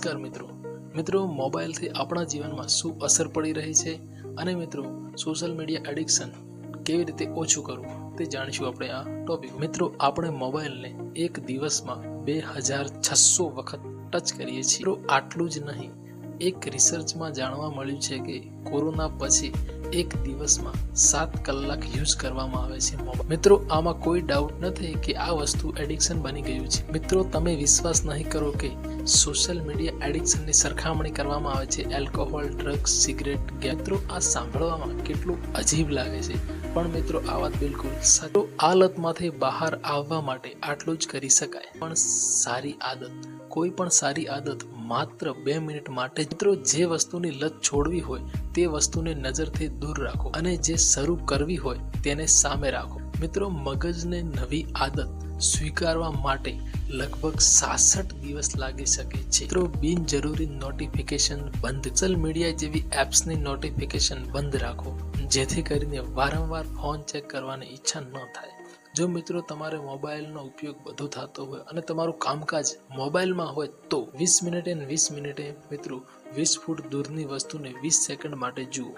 નમસ્કાર મિત્રો મોબાઈલથી આપણા જીવનમાં શું અસર પડી રહી છે અને મિત્રો સોશિયલ મીડિયા એડિક્શન કેવી રીતે ઓછું કરવું તે જાણીશું આપણે આ ટોપિક. મિત્રો આપણે મોબાઈલને એક દિવસમાં 2600 વખત ટચ કરીએ છીએ. મિત્રો આટલું જ નહીં, એક રિસર્ચમાં જાણવા મળ્યું છે કે કોરોના પછી એક દિવસમાં 7 કલાક યુઝ કરવામાં આવે છે મોબાઈલ. મિત્રો આમાં કોઈ ડાઉટ નથી કે આ વસ્તુ એડિક્શન બની ગયું છે. મિત્રો તમે વિશ્વાસ નહીં કરો કે સોશિયલ મીડિયા એડિક્શનની સરખામણી કરવામાં આવે છે એલ્કોહોલ, ડ્રગ્સ, સિગરેટ, ગેમ. મિત્રો આ સાંભળવામાં કેટલું અજીબ લાગે છે, પણ મિત્રો આ વાત બિલકુલ સાચી. આ લતમાંથી બહાર આવવા માટે આટલું જ કરી શકાય. પણ સારી આદત, કોઈ પણ સારી આદત માત્ર 2 મિનિટ માટે. મિત્રો જે વસ્તુની લત છોડવી હોય તે વસ્તુને નજરથી દૂર રાખો અને જે શરૂ કરવી હોય તેને સામે રાખો. મિત્રો મગજને નવી આદત સ્વીકારવા માટે લગભગ 66 દિવસ લાગી શકે છે. મિત્રો બિનજરૂરી નોટિફિકેશન બંધ, સોશિયલ મીડિયા જેવી એપ્સની નોટિફિકેશન બંધ રાખો, જેથી કરીને વારંવાર ફોન ચેક કરવાની ઈચ્છા ન થાય. જો મિત્રો તમારે મોબાઈલનો ઉપયોગ વધુ થતો હોય અને તમારું કામકાજ મોબાઈલમાં હોય તો 20 મિનિટે મિત્રો 20 ફૂટ દૂરની વસ્તુને 20 સેકન્ડ માટે જુઓ.